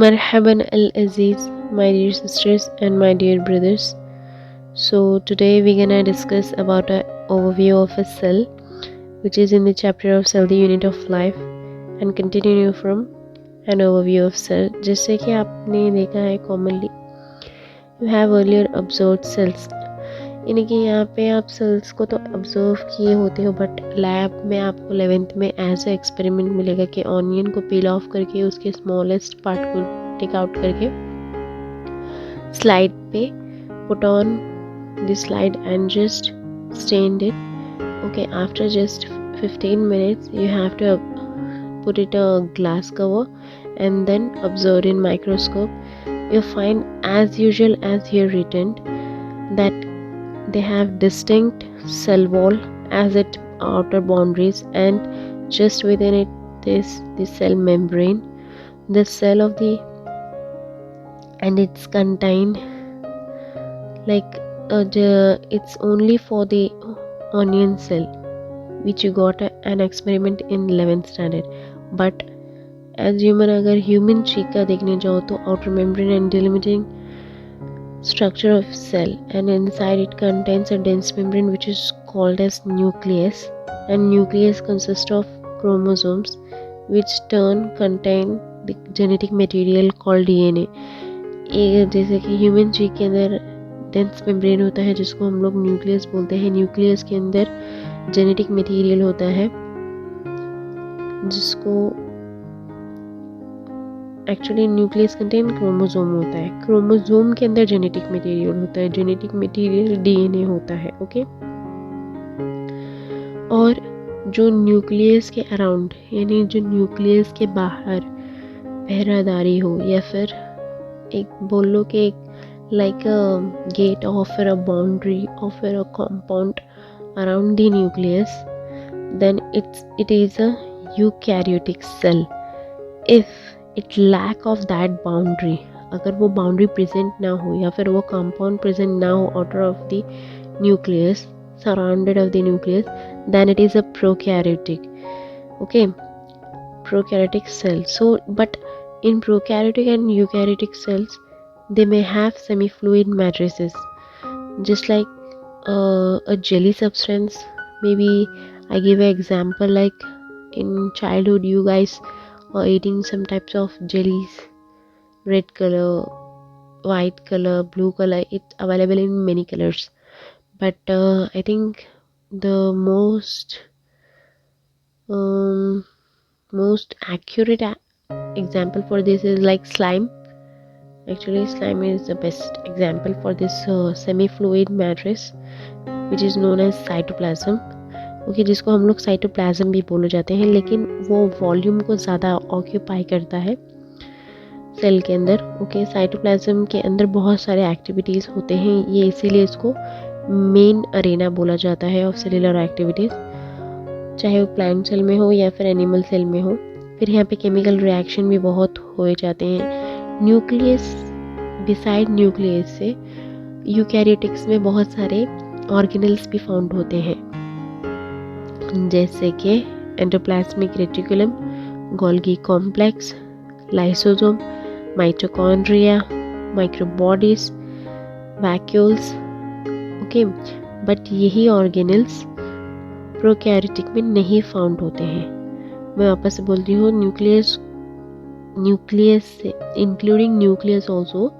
Marhaban al-Aziz, my dear sisters and my dear brothers. So today we're gonna discuss about an overview of a cell, which is in the chapter of cell, the unit of life, and continue from an overview of cell. जैसे कि आपने देखा है commonly, you have earlier observed cells. यानी कि यहाँ पे आप सेल्स को तो ऑब्जर्व किए होते हो, बट लैब में आपको 11th में एज ए एक्सपेरिमेंट मिलेगा कि ऑनियन को पील ऑफ करके उसके स्मॉलेस्ट पार्ट को टेक आउट करके स्लाइड पे put on the slide and just stain it. Okay, after just 15 minutes you have to put it a glass cover and then observe in microscope. You find as usual as here written that they have distinct cell wall as its outer boundaries, and just within it is the cell membrane, the cell of the, and it's contained like it's only for the onion cell which you got an experiment in 11th standard. But as human, अगर human cheek का देखने जाओ तो outer membrane and delimiting structure of cell, and inside it contains a dense membrane which is called as nucleus, and nucleus consists of chromosomes which turn contain the genetic material called DNA. जैसे कि human चीक के अंदर dense membrane होता है जिसको हम लोग nucleus बोलते हैं. न्यूक्लियस के अंदर जेनेटिक मटेरियल होता है जिसको एक्चुअली न्यूक्लियस कंटेन क्रोमोसोम होता है. क्रोमोसोम के अंदर जेनेटिक मटेरियल होता है. जेनेटिक मटेरियल डीएनए होता है. ओके, और जो न्यूक्लियस के अराउंड यानी जो न्यूक्लियस के बाहर पहरादारी हो, या फिर एक बोल लो कि एक like a gate offer a boundary offer a compound around the nucleus, then it is a eukaryotic cell. If it lack of that boundary, अगर वो boundary present ना हो या फिर वो compound present ना हो outer of the nucleus, surrounded of the nucleus, then it is a prokaryotic. Okay, prokaryotic cell. So but in prokaryotic and eukaryotic cells, they may have semi-fluid matrices, just like a jelly substance. Maybe I give an example, like in childhood you guys are eating some types of jellies, red color, white color, blue color. It's available in many colors, but I think the most accurate example for this is like slime. Actually slime is the best example for this semi-fluid matrix which is known as cytoplasm. Okay, जिसको हम लोग cytoplasm भी बोले जाते हैं, लेकिन वो volume को ज़्यादा ऑक्यूपाई करता है सेल के अंदर. ओके, साइटोप्लाज्म के अंदर बहुत सारे एक्टिविटीज़ होते हैं, ये इसीलिए इसको मेन अरेना बोला जाता है ऑफ सेलुलर एक्टिविटीज़, चाहे वो प्लांट सेल में हो या फिर एनिमल सेल में हो. फिर यहाँ पे केमिकल रिएक्शन भी बहुत हो जाते हैं. न्यूक्लियस, बिसाइड न्यूक्लियस से यूकैरियोटिक्स में बहुत सारे ऑर्गेनल्स भी फाउंड होते हैं, जैसे कि endoplasmic reticulum, Golgi complex, lysosome, mitochondria, microbodies, vacuoles. Okay, but यही ऑर्गेनल्स प्रोकैरियोटिक में नहीं फाउंड होते हैं. मैं वापस से बोलती हूँ, न्यूक्लियस से including nucleus also,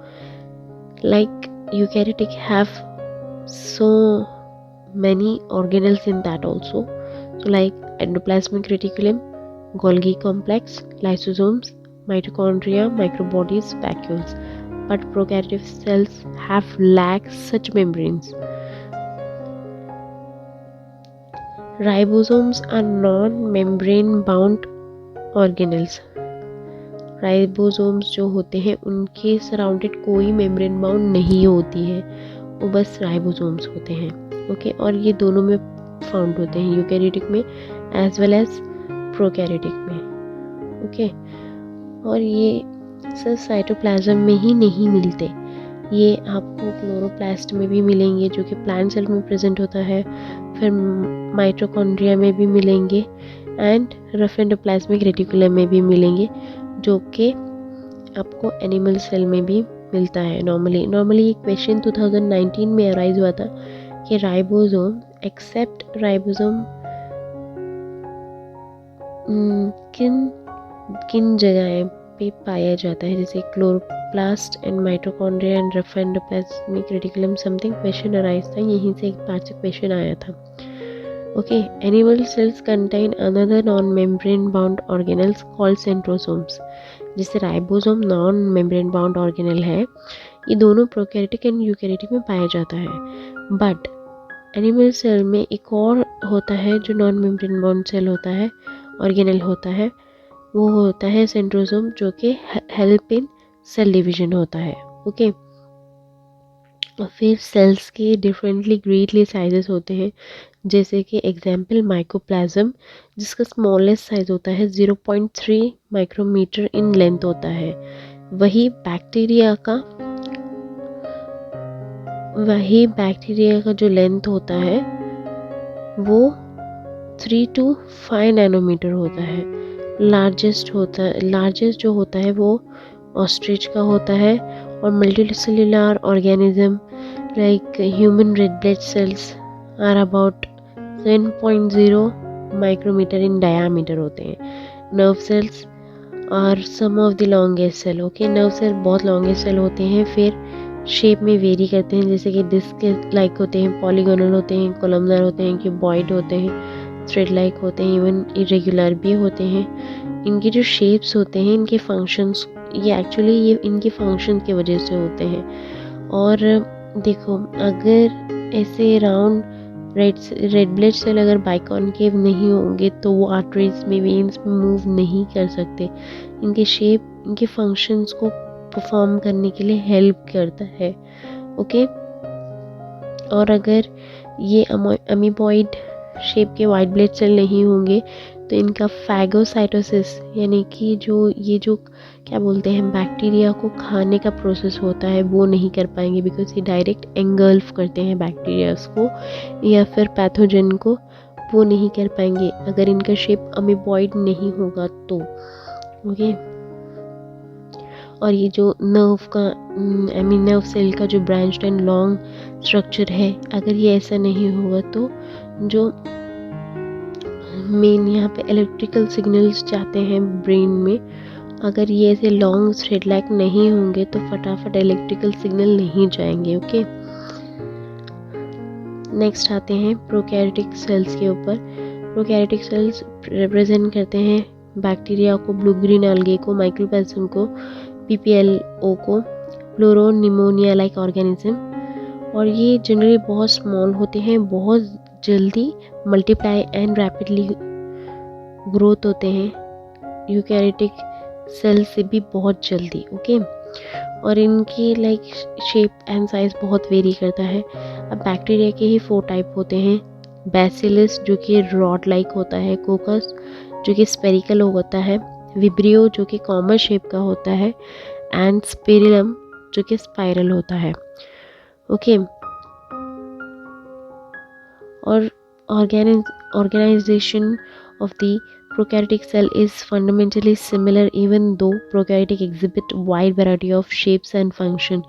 like eukaryotic have so many organelles in that also, so like endoplasmic reticulum, Golgi complex, lysosomes, mitochondria, microbodies, vacuoles. But prokaryotic cells have lack such membranes. Ribosomes are non-membrane bound organelles. Ribosomes जो होते हैं उनके surrounded कोई membrane bound नहीं होती है, वो बस राइबोसोम्स होते हैं. ओके, और ये दोनों में फाउंड होते हैं, यूकैरियोटिक में एज वेल एज प्रोकैरियोटिक में. ओके, और ये सिर्फ साइटोप्लाज्म में ही नहीं मिलते, ये आपको क्लोरोप्लास्ट में भी मिलेंगे जो कि प्लांट सेल में प्रेजेंट होता है, फिर माइटोकॉन्ड्रिया में भी मिलेंगे, एंड रफ एंडोप्लाज्मिक रेटिकुलम में भी मिलेंगे, जो कि आपको एनिमल सेल में भी मिलता है। नॉर्मली ये क्वेश्चन 2019 में अराइज हुआ था कि राइबोसोम एक्सेप्ट राइबोसोम किन किन जगह पे पाया जाता है, जैसे chloroplast and mitochondria and rough endoplasmic reticulum something question arise था, यहीं से एक बार से क्वेश्चन आया था। Okay, animal cells contain another non membrane bound organelles called centrosomes. जैसे ribosome non membrane bound organelle है, ये दोनों प्रोकैरियोटिक एंड यूकैरियोटिक में पाया जाता है। बट एनिमल सेल में एक और होता है जो नॉन मेम्ब्रेन बाउंड सेल होता है, ऑर्गेनल होता है, वो होता है सेंट्रोसोम, जो कि हेल्प इन सेल डिवीजन होता है। ओके, और फिर सेल्स के डिफरेंटली ग्रेटली साइजेस होते हैं, जैसे कि एग्जाम्पल माइकोप्लाज्म, जिसका स्मॉलेस्ट साइज होता है 0.3 माइक्रोमीटर इन लेंथ होता है। वही बैक्टीरिया का जो लेंथ होता है वो 3 to 5 नैनोमीटर होता है। लार्जेस्ट जो होता है वो ऑस्ट्रिच का होता है। और multicellular organism like human red blood cells are about 7.0 micrometer in diameter होते हैं। नर्व सेल्स और some of the longest cell. Okay, nerve cell बहुत लॉन्गेस्ट सेल होते हैं, फिर शेप में वेरी करते हैं, जैसे कि डिस्क लाइक होते हैं, पॉलीगोनल होते हैं, कोलमनर होते हैं, क्यूबॉइड होते हैं, थ्रेड लाइक होते हैं, इवन इरेगुलर भी होते हैं। इनके जो शेप्स होते हैं, इनके फंक्शंस, ये इनके फंक्शन की वजह से होते हैं। और देखो, अगर ऐसे राउंड रेड ब्लड सेल अगर बाइकॉनकेव नहीं होंगे तो वो आर्टरीज में, वेन्स में मूव नहीं कर सकते। इनके शेप इनके फंक्शंस को परफॉर्म करने के लिए हेल्प करता है। ओके, और अगर ये अमीबॉइड शेप के वाइट ब्लड सेल नहीं होंगे तो इनका फैगोसाइटोसिस, यानी कि जो क्या बोलते हैं, बैक्टीरिया को खाने का प्रोसेस होता है, वो नहीं कर पाएंगे, बिकॉज ये डायरेक्ट एंगल्फ करते हैं बैक्टीरियाज को या फिर पैथोजन को, वो नहीं कर पाएंगे अगर इनका शेप अमीबॉइड नहीं होगा तो। ओके, और ये जो नर्व सेल का जो ब्रांच्ड एंड लॉन्ग स्ट्रक्चर है, अगर ये ऐसा नहीं होगा तो जो मेन यहाँ पे इलेक्ट्रिकल सिग्नल्स जाते हैं ब्रेन में, अगर ये ऐसे लॉन्ग थ्रेड लाइक नहीं होंगे तो फटाफट इलेक्ट्रिकल सिग्नल नहीं जाएंगे। ओके, नेक्स्ट आते हैं प्रोकैरियोटिक सेल्स के ऊपर। प्रोकैरियोटिक सेल्स रिप्रेजेंट करते हैं बैक्टीरिया को, ब्लू ग्रीन एल्गे को, माइक्रोप्लाज्म को, पीपीएलओ को, फ्लोरोनिमोनिया लाइक ऑर्गेनिज्म। और ये जनरली बहुत स्मॉल होते हैं, बहुत जल्दी मल्टीप्लाई एंड रैपिडली ग्रोथ होते हैं यूकैरियोटिक सेल से भी बहुत जल्दी। ओके, और इनकी लाइक शेप एंड साइज बहुत वेरी करता है। अब बैक्टीरिया के ही 4 टाइप होते हैं, बैसिलस जो कि रॉड लाइक होता है, कोकस जो कि स्पेरिकल होता है, विब्रियो जो कि कॉमन शेप का होता है, एंड स्पिरिलम जो कि स्पाइरल होता है। ओके, और organization of the prokaryotic cell is fundamentally similar, even though prokaryotic exhibit wide variety of shapes and function.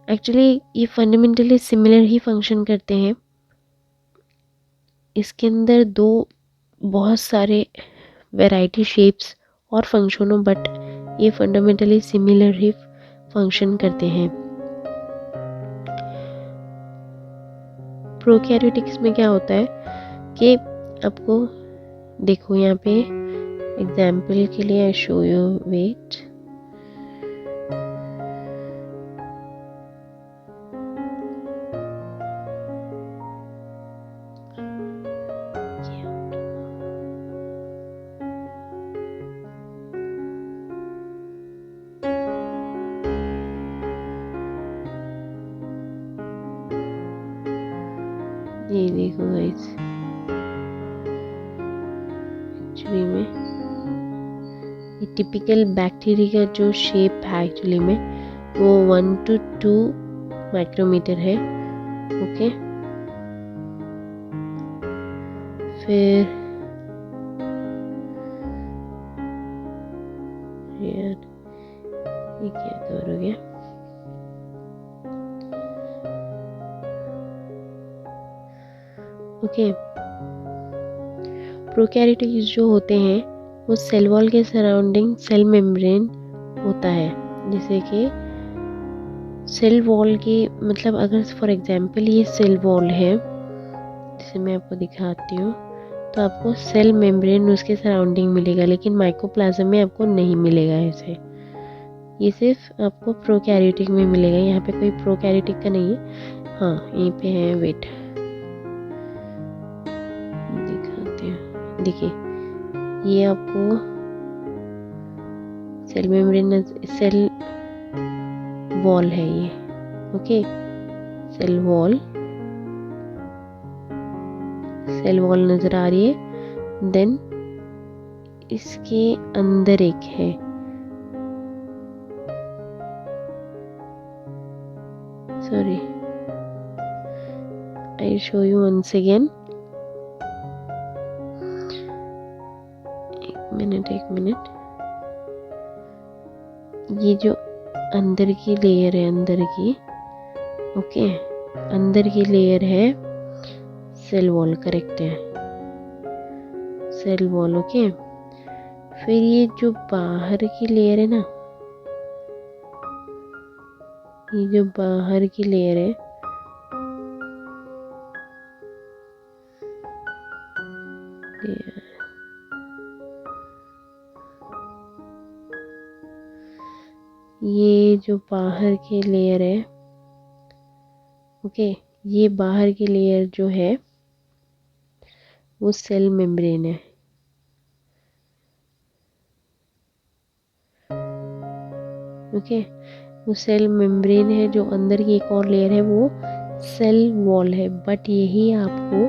Actually ये fundamentally similar ही function करते हैं। इसके अंदर दो बहुत सारे वैरायटी शेप्स और फंक्शन हो, बट ये फंडामेंटली सिमिलर ही फंक्शन करते हैं। प्रोकैरियोटिक्स में क्या होता है कि आपको देखो यहाँ पे एग्जाम्पल के लिए आई शो यू, वेट, ये देखो गाइस, एक्चुअली में ये टिपिकल बैक्टीरिया का जो शेप है एक्चुअली में वो 1 to 2 माइक्रोमीटर है। ओके, फिर यार क्या दूर हो गया। ओके, प्रोकैरियोट्स जो होते हैं वो सेल वॉल के सराउंडिंग सेल मेम्ब्रेन होता है। जैसे कि सेल वॉल की मतलब अगर फॉर एग्जांपल ये सेल वॉल है, जैसे मैं आपको दिखाती हूँ, तो आपको सेल मेम्ब्रेन उसके सराउंडिंग मिलेगा, लेकिन माइकोप्लाज्म में आपको नहीं मिलेगा ऐसे। ये सिर्फ आपको प्रोकैरियोटिक में मिलेगा, यहाँ पे कोई प्रोकैरियोटिक का नहीं है। हाँ, यहीं पे है, वेट दिखाते हैं। देखिए, ये आपको सेल मेम्ब्रेन, सेल वॉल है ये। ओके, सेल वॉल नजर आ रही है। देन इसके अंदर एक है, sorry, I show you once again. एक मिनट, ये जो अंदर की लेयर है, अंदर की, ओके, अंदर की लेयर है सेल वॉल, करेक्ट है, सेल वॉल। ओके, फिर ये जो बाहर की लेयर है ना, ये जो बाहर की लेयर है, ये जो बाहर की लेयर है, ओके, ये बाहर की लेयर जो है वो सेल मेम्ब्रेन है। ओके, वो सेल मेम्ब्रेन है। जो अंदर की एक और लेयर है वो सेल वॉल है, बट यही आपको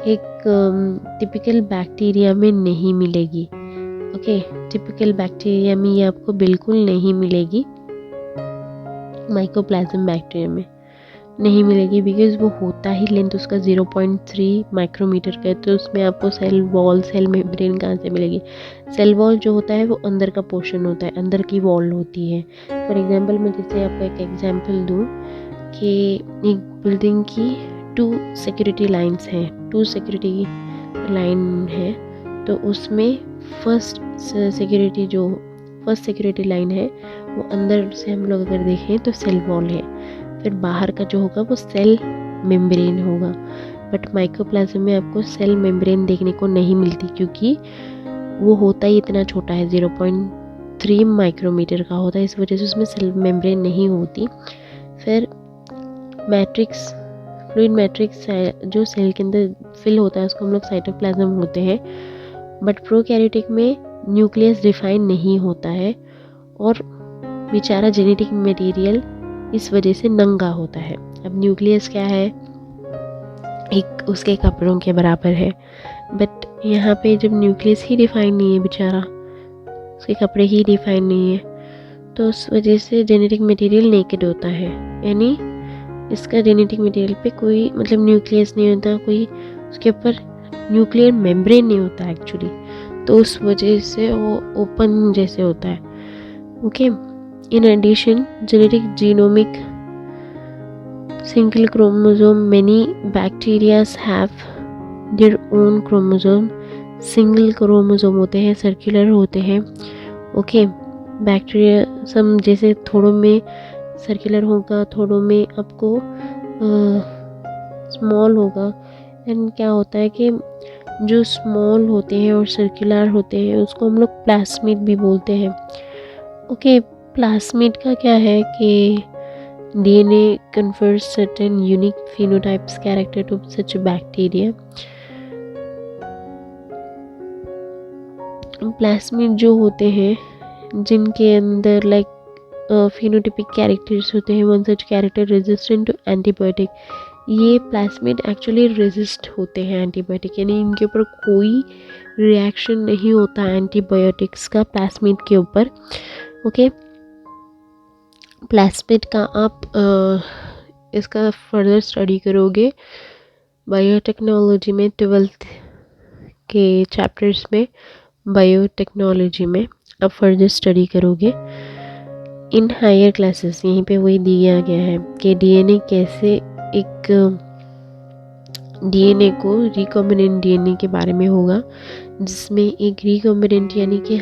एक टिपिकल बैक्टीरिया में नहीं मिलेगी। ओके, टिपिकल बैक्टीरिया में ये आपको बिल्कुल नहीं मिलेगी, माइकोप्लाज्म बैक्टीरिया में नहीं मिलेगी, बिकॉज वो होता ही लेंथ उसका 0.3 माइक्रोमीटर का है। तो उसमें आपको सेल वॉल, सेल मेम्ब्रेन कहाँ से मिलेगी? सेल वॉल जो होता है वो अंदर का पोर्शन होता है, अंदर की वॉल होती है। फॉर एग्जांपल मैं जैसे आपको एक एग्जांपल दूँ कि एक बिल्डिंग की 2 सिक्योरिटी लाइंस हैं, 2 सिक्योरिटी लाइन है, तो उसमें फर्स्ट सिक्योरिटी लाइन है वो अंदर से हम लोग अगर देखें तो सेल वॉल है, फिर बाहर का जो होगा वो सेल मेम्ब्रेन होगा। बट माइकोप्लाज्म में आपको सेल मेम्ब्रेन देखने को नहीं मिलती, क्योंकि वो होता ही इतना छोटा है, 0.3 माइक्रोमीटर का होता है, इस वजह से उसमें सेल मेम्ब्रेन नहीं होती। फिर मैट्रिक्स, फ्लूइड मैट्रिक्स जो सेल के अंदर फिल होता है उसको हम लोग साइटोप्लाज्म होते हैं। बट प्रोकैरियोटिक में न्यूक्लियस डिफाइन नहीं होता है और बेचारा जेनेटिक मटेरियल इस वजह से नंगा होता है। अब न्यूक्लियस क्या है, एक उसके कपड़ों के बराबर है, बट यहाँ पे जब न्यूक्लियस ही डिफाइन नहीं है, बेचारा उसके कपड़े ही डिफाइन नहीं है, तो उस वजह से जेनेटिक मटेरियल नेकेड होता है, यानी इसका जेनेटिक मटेरियल पे कोई मतलब न्यूक्लियस नहीं होता, कोई उसके ऊपर न्यूक्लियर मेम्ब्रेन नहीं होता एक्चुअली, तो उस वजह से वो ओपन जैसे होता है। Okay, in addition genetic genomic single chromosome, many bacteria have their own chromosome, single chromosome होते हैं, सर्कुलर होते हैं। ओके, बैक्टीरिया सम जैसे थोड़ों में सर्कुलर होगा, थोड़ों में आपको स्मॉल होगा। एंड क्या होता है कि जो स्मॉल होते हैं और सर्कुलर होते हैं उसको हम लोग प्लास्मिड भी बोलते हैं। ओके, प्लास्मिड का क्या है कि DNA confers certain unique phenotypes character to such a bacteria. Plasmid जो होते हैं जिनके अंदर लाइक फिनोटिपिक कैरेक्टर्स होते हैं, one such character resistant to antibiotic, ये प्लास्मिड एक्चुअली रेजिस्ट होते हैं एंटीबायोटिक, यानी इनके ऊपर कोई रिएक्शन नहीं होता एंटीबायोटिक्स का प्लास्मिड के ऊपर। ओके, प्लास्मिड का आप इसका फर्दर स्टडी करोगे बायोटेक्नोलॉजी में, 12th के चैप्टर्स में बायोटेक्नोलॉजी में आप फर्दर स्टडी करोगे। इन हायर क्लासेस यहीं पे वही दिया गया है कि डीएनए कैसे एक डीएनए को रिकॉम्बिनेंट डीएनए के बारे में होगा, जिसमें एक रिकॉम्बिनेंट यानी कि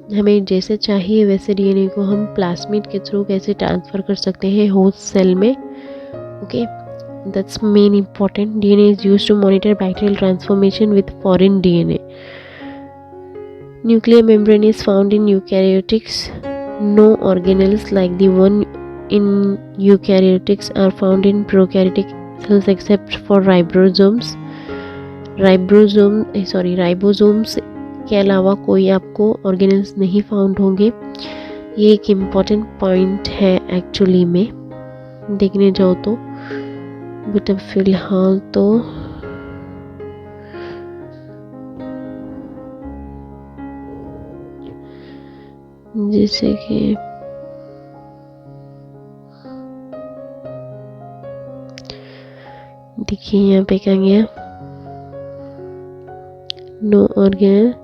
हमें जैसे चाहिए वैसे डीएनए को हम प्लाज्मिड के थ्रू कैसे ट्रांसफ़र कर सकते हैं होस्ट सेल में. Okay, that's main important. DNA is used to monitor bacterial transformation with foreign DNA. Nuclear membrane is found in eukaryotics. No organelles like the one in eukaryotics are found in prokaryotic cells except for ribosomes. Ribosomes के अलावा कोई आपको organelles नहीं found होंगे. ये एक important point है actually में देखने जाओ तो, बट अब फिलहाल तो जैसे कि देखिए यहाँ पे क्या गया, नो ऑर्गेनल्स.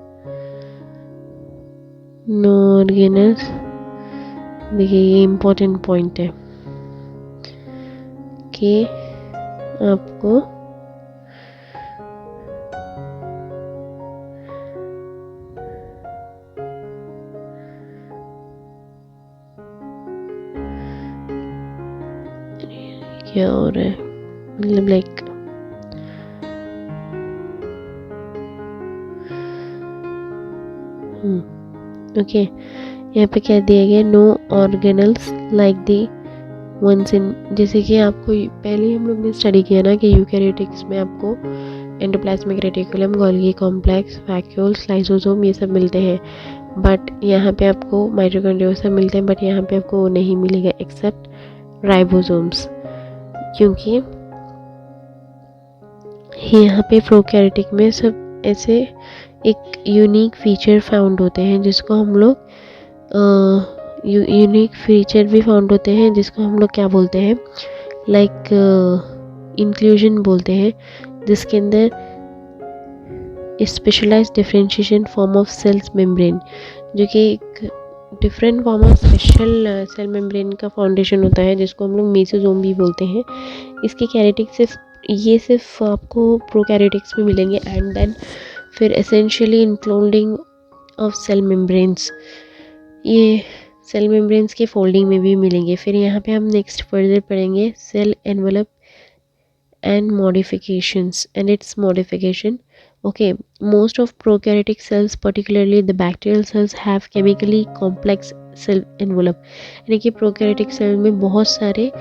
देखिए ये इम्पोर्टेंट पॉइंट है कि आपको क्या हो रहा है, मतलब लाइक ओके, यहाँ पे क्या दिया गया, no organelles like the ones in. जैसे कि आपको पहले हम लोग ने स्टडी किया ना कि यूकैरियोटिक्स में आपको endoplasmic reticulum, Golgi complex, vacuoles, lysosome ये सब मिलते हैं, बट यहाँ पे आपको माइटोकॉन्ड्रिया सब मिलते हैं, बट यहाँ पे आपको वो नहीं मिलेगा एक्सेप्ट राइबोसोम्स, क्योंकि यहाँ पे प्रोकैरियोटिक में सब ऐसे एक यूनिक फीचर फाउंड होते हैं जिसको हम लोग यूनिक फीचर भी फाउंड होते हैं जिसको हम लोग क्या बोलते हैं, लाइक इंक्लूजन बोलते हैं, जिसके अंदर specialized differentiation form of cells membrane, जो कि एक different form of special cell membrane का फाउंडेशन होता है जिसको हम लोग मेसोसोम भी बोलते हैं. इसके कैरेटिक्स सिर्फ आपको प्रोकैरियोटिक्स में मिलेंगे, एंड देन फिर essentially including of cell membranes, ये सेल मेम्ब्रेन्स के फोल्डिंग में भी मिलेंगे. फिर यहाँ पे हम नेक्स्ट फर्दर पढ़ेंगे cell envelope and modifications and its modification. Okay, most of prokaryotic cells, particularly the bacterial cells, have chemically complex cell envelope. यानी कि prokaryotic cell में बहुत सारे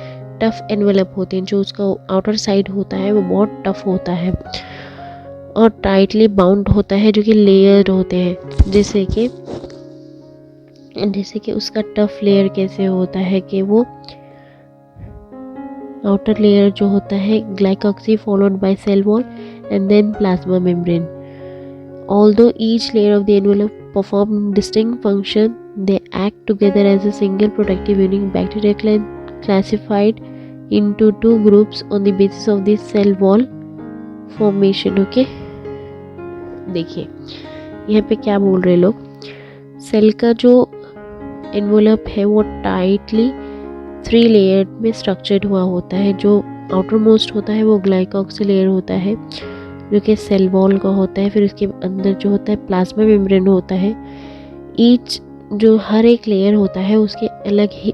टफ एनवेलप होते हैं, जो उसका आउटर साइड होता है वो बहुत टफ होता है और टाइटली बाउंड होता है, जो कि लेयर होते हैं. जैसे कि उसका टफ लेयर कैसे होता है कि वो आउटर लेयर जो होता है glycocalyx followed by cell wall and then plasma membrane. Although each layer of the envelope perform distinct function, they act together as a single protective unit. Bacteria classified into two groups on the basis of the cell wall formation. Okay, देखिए यहाँ पे क्या बोल रहे लोग, cell का जो envelope है वो टाइटली 3 लेयर में स्ट्रक्चर्ड हुआ होता है. जो आउटर मोस्ट होता है वो ग्लाइकोक्सी लेयर होता है जो कि सेल वॉल का होता है. फिर उसके अंदर जो होता है प्लाज्मा मेम्ब्रेन होता है. ईच जो हर एक लेयर होता है उसके अलग ही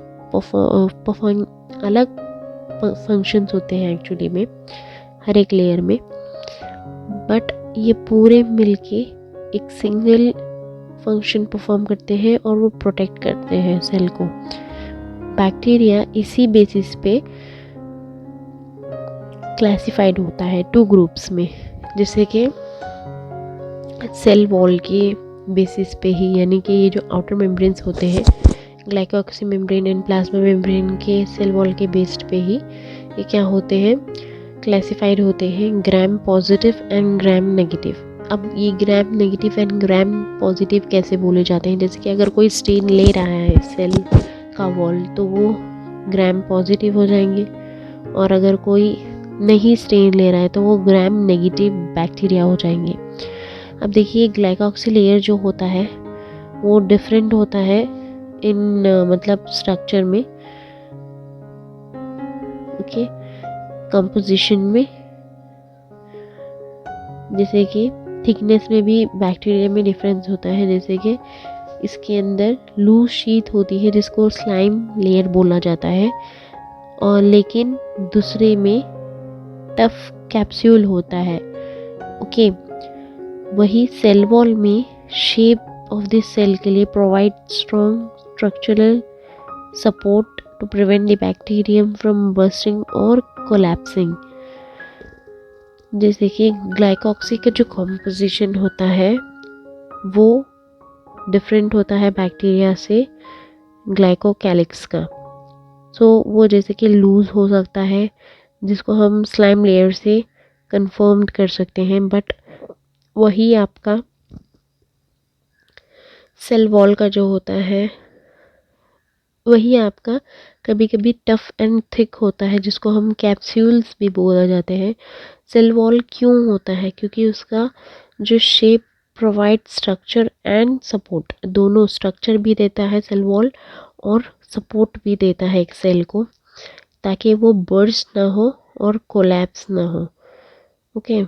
अलग फंक्शंस होते हैं एक्चुअली में हर एक लेयर में, बट ये पूरे मिलके एक सिंगल फंक्शन परफॉर्म करते हैं और वो प्रोटेक्ट करते हैं सेल को. बैक्टीरिया इसी बेसिस पे क्लासिफाइड होता है 2 ग्रुप्स में, जैसे कि सेल वॉल के बेसिस पे ही, यानी कि ये जो आउटर मेम्ब्रेन्स होते हैं ग्लाइकोक्सी मेम्ब्रेन एंड प्लाज्मा मेम्ब्रेन के सेल वॉल के बेस्ड पे ही ये क्या होते हैं, क्लासिफाइड होते हैं gram positive and gram negative. अब ये gram negative and gram positive कैसे बोले जाते हैं, जैसे कि अगर कोई स्टेन ले रहा है सेल का वॉल तो वो ग्राम पॉजिटिव हो जाएंगे, और अगर कोई नहीं स्टेन ले रहा है तो वो ग्राम नेगेटिव बैक्टीरिया हो जाएंगे. अब देखिए ग्लाइकोक्सी लेयर जो होता है वो डिफरेंट होता है इन मतलब स्ट्रक्चर में, ओके, कंपोजिशन में। जैसे कि थिकनेस में भी बैक्टीरिया में डिफरेंस होता है, जैसे कि इसके अंदर लूज शीट होती है जिसको स्लाइम लेयर बोला जाता है, और लेकिन दूसरे में टफ कैप्सूल होता है, ओके। वही सेल वॉल में शेप ऑफ दिस सेल के लिए provide strong structural support to prevent the bacterium from bursting और कोलैप्सिंग। जैसे कि ग्लाइकोक्सी का जो कॉम्पोजिशन होता है वो डिफरेंट होता है बैक्टीरिया से ग्लाइकोकैलिक्स का। सो वो जैसे कि लूज हो सकता है, जिसको हम स्लाइम लेयर से कंफर्म्ड कर सकते हैं, बट वही आपका सेल वॉल का जो होता है वही आपका कभी कभी टफ एंड थिक होता है, जिसको हम कैप्सूल्स भी बोला जाते हैं। सेल वॉल क्यों होता है? क्योंकि उसका जो shape provide structure and support, दोनों स्ट्रक्चर भी देता है सेल वॉल और सपोर्ट भी देता है एक सेल को, ताकि वो बर्स्ट ना हो और कोलैप्स ना हो, okay.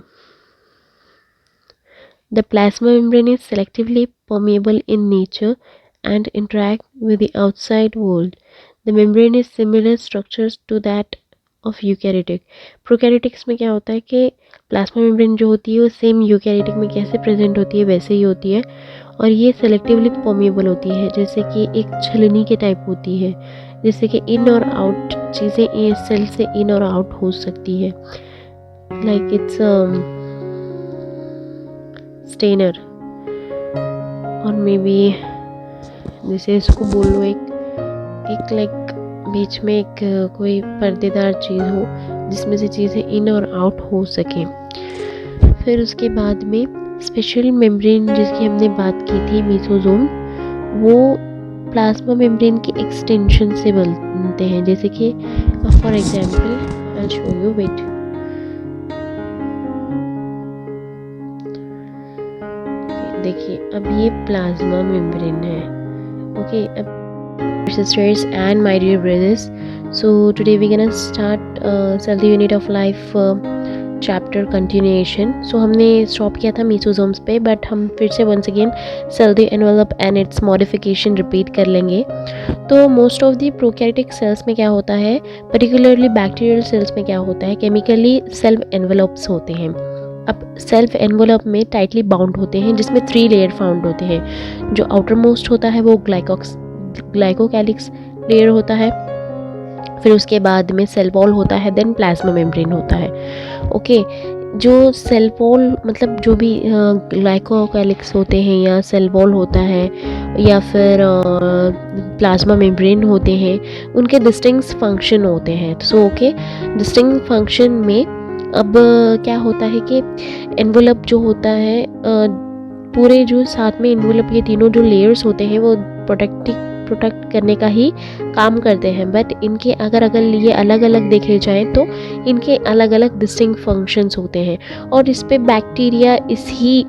The plasma membrane is selectively permeable in nature and interact with the outside world. The membrane is similar structures to that of eukaryotic. Prokaryotics में क्या होता है कि प्लाज्मा मेम्ब्रेन जो होती है वो सेम यूकैरियोटिक में कैसे प्रेजेंट होती है वैसे ही होती है, और ये सेलेक्टिवली परमेबल होती है, जैसे कि एक छलनी के टाइप होती है, जैसे कि इन और आउट चीज़ें सेल से इन और आउट हो सकती है, लाइक इट्स स्टेनर, और मे बी जैसे इसको बोल लो एक लाइक बीच में एक कोई पर्देदार चीज़ हो जिसमें से चीज़ें इन और आउट हो सकें। फिर उसके बाद में स्पेशल मेम्ब्रेन जिसकी हमने बात की थी, मेसोसोम, वो प्लाज्मा मेम्ब्रेन के एक्सटेंशन से बनते हैं, जैसे कि for example I show you, wait, देखिए अब ये प्लाज्मा मेम्ब्रेन है, ओके। अब sisters and my dear brothers, so today we're gonna start cell the unit of life chapter continuation. So हमने स्टॉप किया था मेसोसोम्स पे, बट हम फिर से once again cell the envelope and its modification repeat कर लेंगे। तो most of the prokaryotic cells में क्या होता है, पर्टिकुलरली बैक्टीरियल सेल्स में क्या होता है, केमिकली सेल्फ एनवेलप्स होते हैं। अब सेल्फ एनवेलप में टाइटली बाउंड होते हैं, जिसमें 3 लेयर फाउंड होते हैं। जो आउटर मोस्ट होता है वो ग्लाइकोकैलिक्स लेयर होता है, फिर उसके बाद में सेल वॉल होता है, देन प्लाज्मा मेम्ब्रेन होता है, ओके। जो सेल वॉल मतलब जो भी ग्लाइकोकैलिक्स होते हैं या सेल वॉल होता है या फिर प्लाज्मा मेम्ब्रेन होते हैं, उनके डिस्टिंक्ट फंक्शन होते हैं। सो ओके, डिस्टिंक्ट फंक्शन में अब क्या होता है कि एनवेलप जो होता है पूरे जो साथ में एनवेलप, ये तीनों जो लेयर्स होते हैं वो प्रोटेक्ट करने का ही काम करते हैं, बट इनके अगर ये अलग अलग देखे जाएं तो इनके अलग अलग डिस्टिंक्ट फंक्शंस होते हैं। और इस पे बैक्टीरिया इसी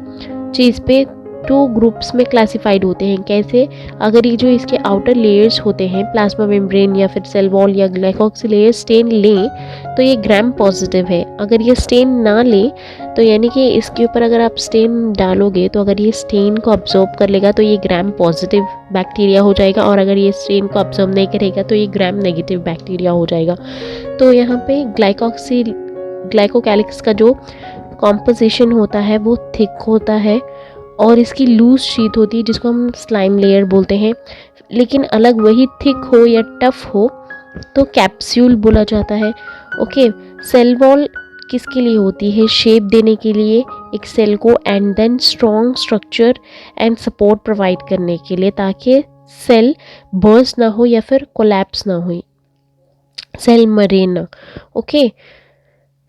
चीज़ पे 2 ग्रुप्स में क्लासिफाइड होते हैं। कैसे? अगर ये जो इसके आउटर लेयर्स होते हैं प्लाज्मा मेम्ब्रेन या फिर सेल वॉल या ग्लाइकोक्सी लेयर स्टेन लें तो ये ग्राम पॉजिटिव है। अगर ये स्टेन ना ले तो यानी कि इसके ऊपर अगर आप स्टेन डालोगे तो अगर ये स्टेन को अब्जॉर्ब कर लेगा तो ये ग्राम पॉजिटिव बैक्टीरिया हो जाएगा, और अगर ये स्टेन को अब्जॉर्ब नहीं करेगा तो ये ग्राम नेगेटिव बैक्टीरिया हो जाएगा। तो यहाँ पे ग्लाइकोकैलिक्स का जो कॉम्पोजिशन होता है वो थिक होता है और इसकी लूज शीट होती है जिसको हम स्लाइम लेयर बोलते हैं। लेकिन अलग वही थिक हो या टफ हो तो कैप्सूल बोला जाता है, ओके। सेल वॉल किसके लिए होती है? शेप देने के लिए एक सेल को, and then strong structure and support provide करने के लिए, ताकि सेल बर्स्ट ना हो या फिर कोलैप्स ना हो, सेल मरे ना, ओके।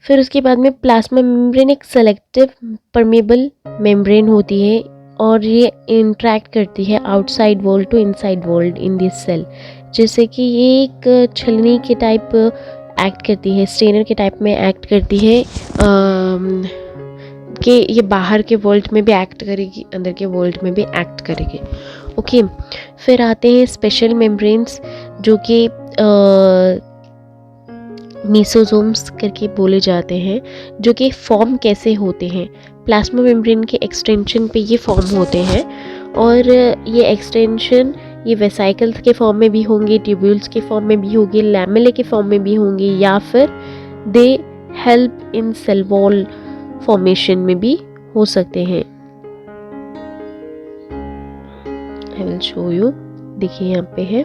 फिर उसके बाद में प्लाज्मा मेम्ब्रेन एक सेलेक्टिव परमेबल मेम्ब्रेन होती है और ये इंटरेक्ट करती है outside world to inside world in this cell. जैसे कि ये एक छलनी के टाइप एक्ट करती है, स्टेनर के टाइप में एक्ट करती है, कि ये बाहर के वर्ल्ड में भी एक्ट करेगी, अंदर के वर्ल्ड में भी एक्ट करेगी, ओके, फिर आते हैं स्पेशल मेम्ब्रेन्स जो कि मीसोजोम्स करके बोले जाते हैं, जो कि फॉर्म कैसे होते हैं, प्लाज्मा मेम्ब्रेन के एक्सटेंशन पे ये फॉर्म होते हैं। और ये एक्सटेंशन ये वेसाइकल्स के फॉर्म में भी होंगे, ट्यूब्यूल्स के फॉर्म में भी होंगे, लैमेले के फॉर्म में भी होंगे, या फिर they help in cell wall formation में भी हो सकते हैं। आई विल शो यू, देखिए यहाँ पे है।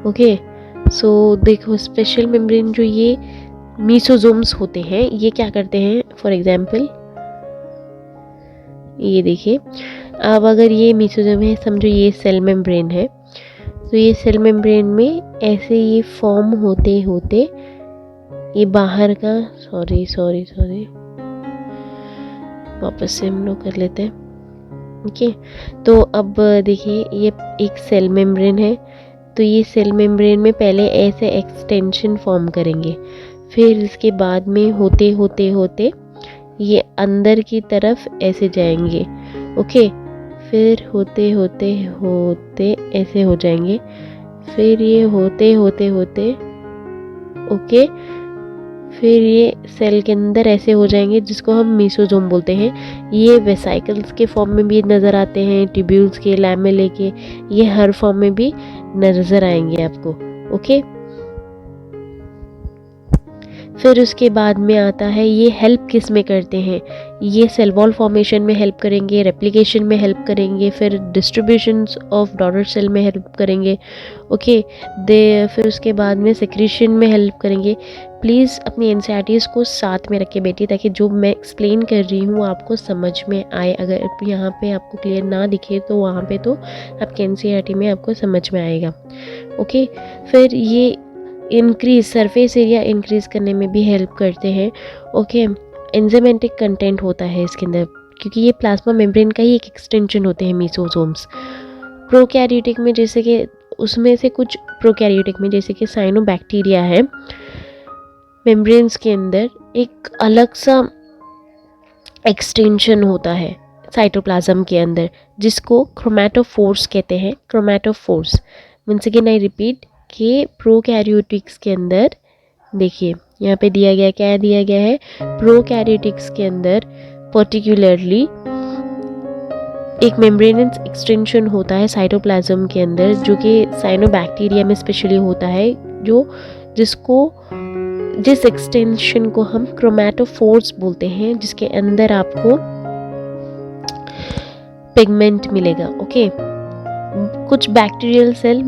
ओके, सो देखो स्पेशल मेम्ब्रेन जो ये मीसोजोम्स होते हैं ये क्या करते हैं, फॉर एग्जांपल ये देखिए, अब अगर ये मीसोजोम है, समझो ये सेल मेम्ब्रेन है, तो ये सेल मेम्ब्रेन में ऐसे ये फॉर्म होते होते ये बाहर का, सॉरी वापस से हम लोग कर लेते हैं। ओके, तो अब देखिए ये एक सेल मेम्ब्रेन है, तो ये सेल मेम्ब्रेन में पहले ऐसे एक्सटेंशन फॉर्म करेंगे, फिर इसके बाद में होते होते होते ये अंदर की तरफ ऐसे जाएंगे। ओके, फिर होते होते होते ऐसे हो जाएंगे, फिर ये होते होते होते ओके, फिर ये सेल के अंदर ऐसे हो जाएंगे, जिसको हम मीसोजोम बोलते हैं। ये वेसाइकल्स के फॉर्म में भी नज़र आते हैं, ट्यूब्यूल्स के, लैमेले के, ये हर फॉर्म में भी नज़र आएंगे आपको। ओके, फिर उसके बाद में आता है ये हेल्प किस में करते हैं, ये सेल वॉल फॉर्मेशन में हेल्प करेंगे, रेप्लिकेशन में हेल्प करेंगे, फिर डिस्ट्रीब्यूशन ऑफ डॉटर सेल में हेल्प करेंगे। ओके, फिर उसके बाद में सेक्रीशन में हेल्प करेंगे। प्लीज़ अपनी एनसीईआरटीज़ को साथ में रखें बेटी, ताकि जो मैं एक्सप्लेन कर रही हूँ आपको समझ में आए। अगर यहाँ पे आपको क्लियर ना दिखे तो वहाँ पे तो आपके एनसीईआरटी में आपको समझ में आएगा। ओके, फिर ये इंक्रीज सरफेस एरिया इंक्रीज करने में भी हेल्प करते हैं। ओके, एंजाइमेटिक कंटेंट होता है इसके अंदर, क्योंकि ये प्लाज्मा मेम्ब्रेन का ही एक एक्सटेंशन होते हैं मीसोसोम्स। प्रोकैरियोटिक में जैसे कि उसमें से कुछ प्रोकैरियोटिक में जैसे कि साइनोबैक्टीरिया है, मेम्ब्रेन्स के अंदर एक अलग सा एक्सटेंशन होता है साइटोप्लाज्म के अंदर, जिसको क्रोमैटोफोर्स कहते हैं। Chromatophores, once again I repeat, कि प्रोकैरियोटिक्स के अंदर देखिए यहाँ पे दिया गया, क्या दिया गया है, प्रोकैरियोटिक्स के अंदर पर्टिकुलरली एक मेम्ब्रेनस एक्सटेंशन होता है साइटोप्लाज्म के अंदर, जो कि साइनोबैक्टीरिया में स्पेशली होता है, जिस एक्सटेंशन को हम क्रोमैटोफोर्स बोलते हैं, जिसके अंदर आपको पिगमेंट मिलेगा। ओके, कुछ बैक्टीरियल सेल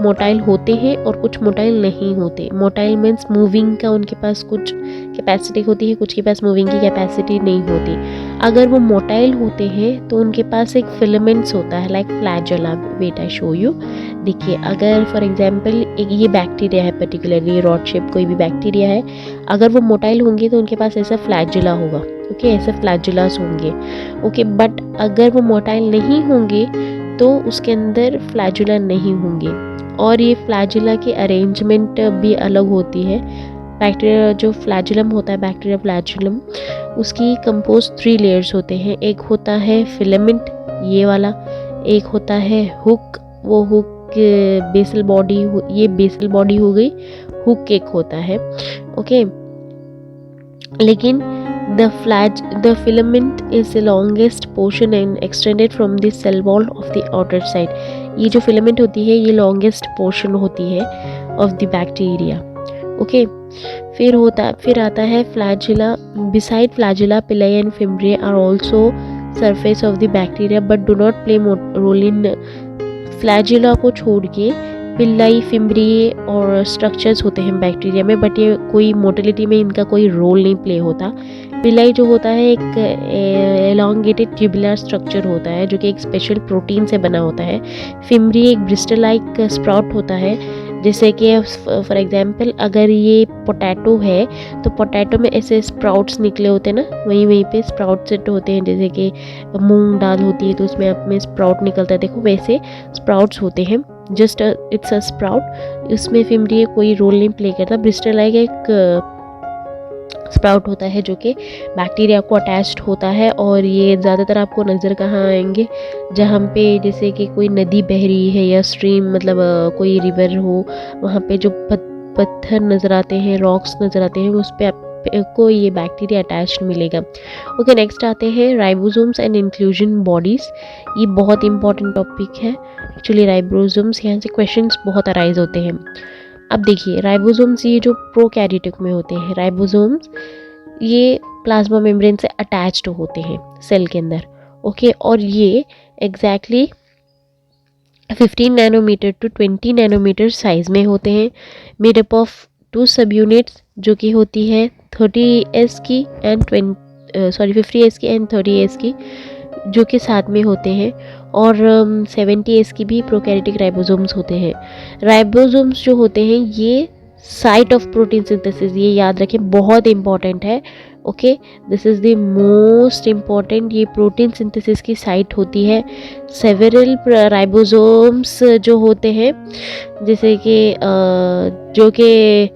मोटाइल होते हैं और कुछ मोटाइल नहीं होते। मोटाइल मीन्स मूविंग का उनके पास कुछ कैपेसिटी होती है, कुछ के पास मूविंग की कैपेसिटी नहीं होती। अगर वो मोटाइल होते हैं तो उनके पास एक फिलामेंट्स होता है, like flagella. Wait I show you. देखिए, अगर फॉर एग्जांपल एक ये बैक्टीरिया है, पर्टिकुलरली रॉड शेप कोई भी बैक्टीरिया है, अगर वो मोटाइल होंगे तो उनके पास ऐसा फ्लैजेला होगा। ओके, ऐसे फ्लैजेलास होंगे। ओके, बट अगर वो मोटाइल नहीं होंगे तो उसके अंदर फ्लैजुला नहीं होंगे, और ये फ्लैजुला की अरेंजमेंट भी अलग होती है। बैक्टीरिया जो फ्लैजुलम होता है, बैक्टीरिया फ्लैजुलम, उसकी कंपोज 3 लेयर्स होते हैं। एक होता है फिलामेंट, ये वाला, एक होता है हुक, वो हुक बेसल बॉडी, ये बेसल बॉडी हो गई, हुक एक होता है। ओके, लेकिन the filament is the longest portion and extended from the cell wall of the outer side. ये जो filament होती है ये longest portion होती है of the bacteria. ओके, फिर आता है flagella. Beside flagella, pili and fimbriae are also surface of the bacteria but do not play role in flagella को छोड़ के पिल्लाई, फिम्ब्रिए और स्ट्रक्चर्स होते हैं बैक्टीरिया में, बट ये कोई मोटिलिटी में इनका कोई रोल नहीं प्ले होता। पिल्लाई जो होता है एक एलोंगेटेड ट्यूबुलर स्ट्रक्चर होता है, जो कि एक स्पेशल प्रोटीन से बना होता है। फिम्ब्रिए एक ब्रिस्टल लाइक स्प्राउट होता है, जैसे कि फॉर एग्जांपल अगर ये पोटैटो है तो पोटैटो में ऐसे स्प्राउट्स निकले होते हैं ना, वहीं पे स्प्राउट सेट होते हैं। जैसे कि मूंग दाल होती है तो उसमें आप में स्प्राउट निकलता है, देखो वैसे स्प्राउट्स होते हैं, जस्ट इट्स अ स्प्राउट। उसमें फिम्ब्रिए कोई रोल नहीं प्ले करता। ब्रिस्टल लाइक एक स्प्राउट होता है जो कि बैक्टीरिया को अटैच्ड होता है। और ये ज़्यादातर आपको नज़र कहाँ आएंगे, जहाँ पे जैसे कि कोई नदी बह रही है या स्ट्रीम मतलब कोई रिवर हो, वहाँ पे जो पत्थर नज़र आते हैं, रॉक्स नज़र आते हैं, उस पर आपको ये बैक्टीरिया अटैच्ड मिलेगा। ओके, नेक्स्ट आते हैं राइबोसोम्स एंड इंक्लूजन बॉडीज़। ये बहुत इंपॉर्टेंट टॉपिक है एक्चुअली। राइबोसोम्स, यहाँ से क्वेश्चंस बहुत अराइज होते हैं। अब देखिए, राइबोसोम्स ये जो प्रोकैरियोटिक में होते हैं, राइबोसोम्स ये प्लाज्मा मेम्ब्रेन से अटैच्ड होते हैं सेल के अंदर। ओके, और ये exactly 15 nanometre to 20 nanometre size में होते हैं, मेड अप ऑफ 2 सब यूनिट्स जो कि होती है 30S की एंड 50S की एंड 30S की, जो कि साथ में होते हैं। और 70S की भी प्रोकैरियोटिक राइबोसोम्स होते हैं। राइबोसोम्स जो होते हैं ये साइट ऑफ प्रोटीन सिंथेसिस, ये याद रखें, बहुत इंपॉर्टेंट है। Okay, this is the most important, ये प्रोटीन सिंथेसिस की साइट होती है। सेवरल राइबोसोम्स जो होते हैं, जैसे कि जो कि